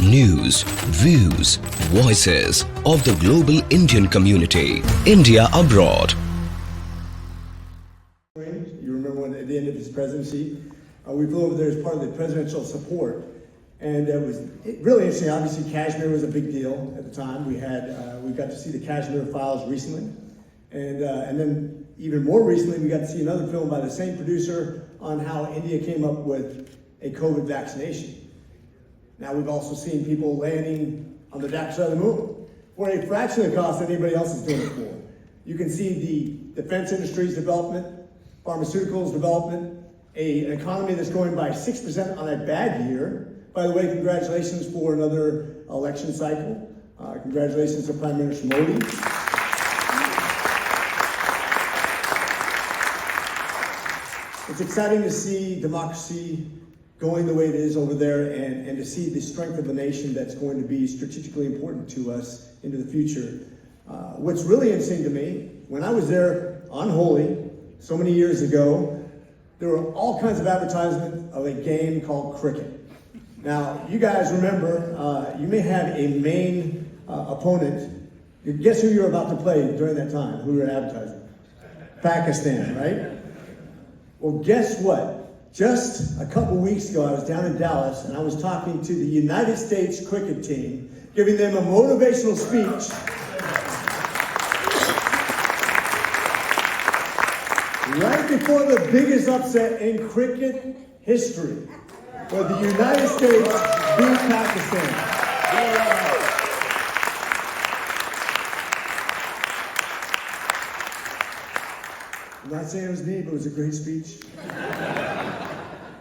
news, views, voices of the global Indian community. India abroad. You remember when at the end of his presidency, we flew over there as part of the presidential support. And it was really interesting. Obviously, Kashmir was a big deal at the time. We got to see the Kashmir Files recently. And then even more recently, we got to see another film by the same producer on how India came up with a COVID vaccination. Now we've also seen people landing on the dark side of the moon for a fraction of the cost that anybody else is doing it for. You can see the defense industry's development, pharmaceuticals development, an economy that's growing by 6% on a bad year. By the way, congratulations for another election cycle. Congratulations to Prime Minister Modi. It's exciting to see democracy going the way it is over there and to see the strength of a nation that's going to be strategically important to us into the future. What's really interesting to me, when I was there on Holi so many years ago, there were all kinds of advertisements of a game called cricket. Now, you guys remember, you may have a main opponent. Guess who you were about to play during that time? Who you were advertising? Pakistan, right? Well, guess what? Just a couple weeks ago, I was down in Dallas and I was talking to the United States cricket team, giving them a motivational speech. Right before the biggest upset in cricket history, where the United States beat Pakistan. I'm not saying it was me, but it was a great speech.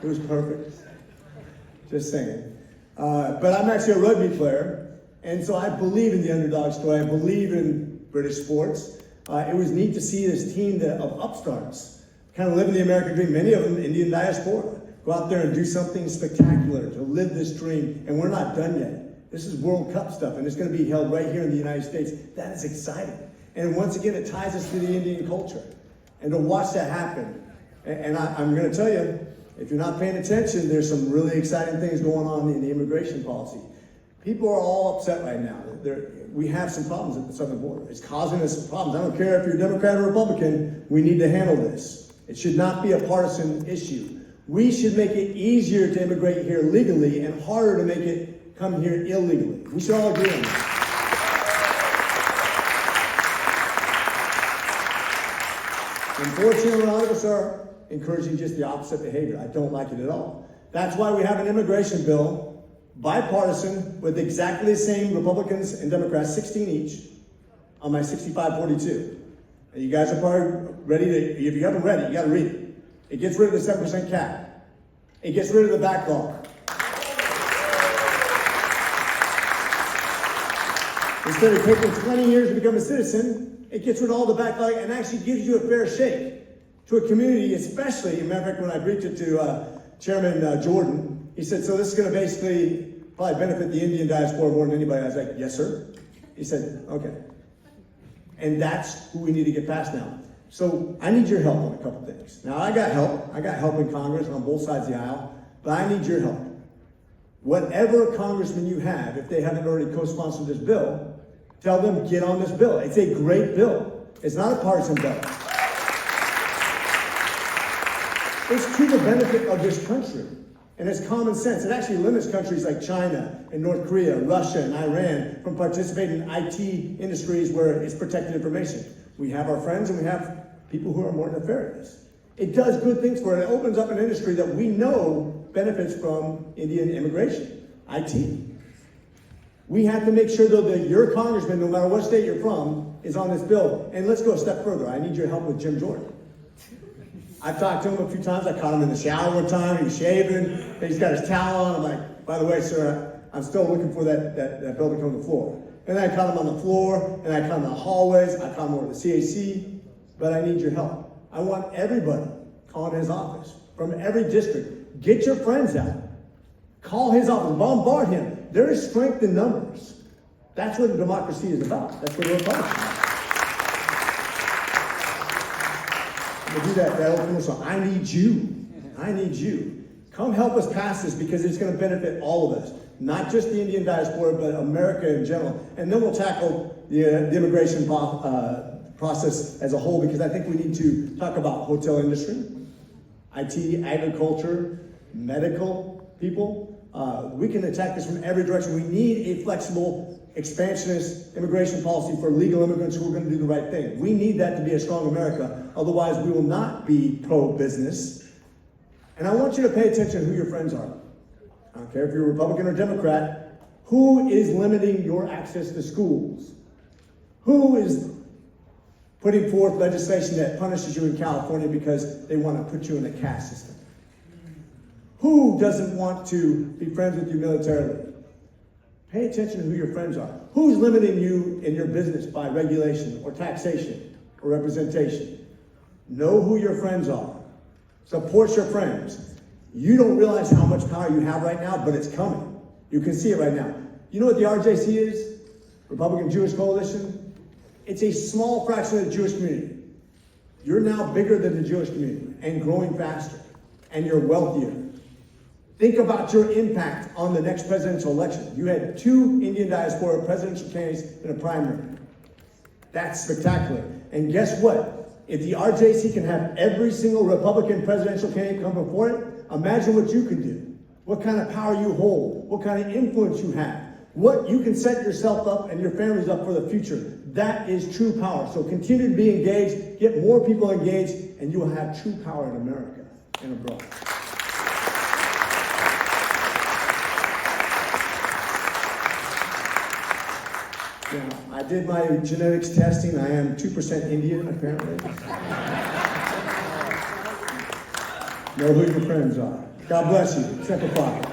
It was perfect. Just saying. But I'm actually a rugby player, and so I believe in the underdog story. I believe in British sports. It was neat to see this team of upstarts kind of living the American dream, many of them Indian Diaspora. Go out there and do something spectacular to live this dream, and we're not done yet. This is World Cup stuff, and it's going to be held right here in the United States. That is exciting. And once again, it ties us to the Indian culture. And to watch that happen, and I'm going to tell you, if you're not paying attention, there's some really exciting things going on in the immigration policy. People are all upset right now. We have some problems at the southern border. It's causing us some problems. I don't care if you're Democrat or Republican, we need to handle this. It should not be a partisan issue. We should make it easier to immigrate here legally and harder to make it come here illegally. We should all agree on that. Unfortunately, a lot of us are encouraging just the opposite behavior. I don't like it at all. That's why we have an immigration bill, bipartisan, with exactly the same Republicans and Democrats, 16 each, on my 65-42. And you guys are probably ready to, if you haven't read it, you gotta read it. It gets rid of the 7% cap. It gets rid of the backlog. Instead of taking 20 years to become a citizen, it gets rid of all the backlog and actually gives you a fair shake to a community, especially, in fact, when I briefed it to Chairman Jordan, he said, so this is going to basically probably benefit the Indian diaspora more than anybody. I was like, yes, sir. He said, okay. And that's who we need to get past now. So I need your help on a couple things. Now, I got help. I got help in Congress on both sides of the aisle, but I need your help. Whatever congressman you have, if they haven't already co-sponsored this bill, tell them, get on this bill. It's a great bill. It's not a partisan bill. It's to the benefit of this country. And it's common sense. It actually limits countries like China and North Korea, Russia and Iran from participating in IT industries where it's protected information. We have our friends and we have people who are more nefarious. It does good things for it. It opens up an industry that we know benefits from Indian immigration, IT. We have to make sure, though, that your congressman, no matter what state you're from, is on this bill. And let's go a step further. I need your help with Jim Jordan. I've talked to him a few times. I caught him in the shower one time. He was shaving. He's got his towel on. I'm like, by the way, sir, I'm still looking for that bill to come to the floor. And I caught him on the floor, and I caught him in the hallways. I caught him over the CAC. But I need your help. I want everybody calling his office from every district. Get your friends out. Call his office. Bombard him. There is strength in numbers. That's what democracy is about. That's what we're about. I'm going to do that old commercial. I need you. I need you. Come help us pass this because it's going to benefit all of us, not just the Indian diaspora, but America in general. And then we'll tackle the immigration process as a whole, because I think we need to talk about hotel industry, IT, agriculture, medical people. We can attack this from every direction. We need a flexible, expansionist immigration policy for legal immigrants who are going to do the right thing. We need that to be a strong America. Otherwise, we will not be pro-business. And I want you to pay attention to who your friends are. I don't care if you're a Republican or Democrat. Who is limiting your access to schools? Who is putting forth legislation that punishes you in California because they want to put you in a caste system? Who doesn't want to be friends with you militarily? Pay attention to who your friends are. Who's limiting you in your business by regulation or taxation or representation? Know who your friends are. Support your friends. You don't realize how much power you have right now, but it's coming. You can see it right now. You know what the RJC is? Republican Jewish Coalition? It's a small fraction of the Jewish community. You're now bigger than the Jewish community and growing faster, and you're wealthier. Think about your impact on the next presidential election. You had 2 Indian diaspora presidential candidates in a primary. That's spectacular. And guess what? If the RJC can have every single Republican presidential candidate come before it, imagine what you can do. What kind of power you hold. What kind of influence you have. What you can set yourself up and your families up for the future. That is true power. So continue to be engaged, get more people engaged, and you will have true power in America and abroad. Now, I did my genetics testing. I am 2% Indian, apparently. Know who your friends are. God bless you. Step apart.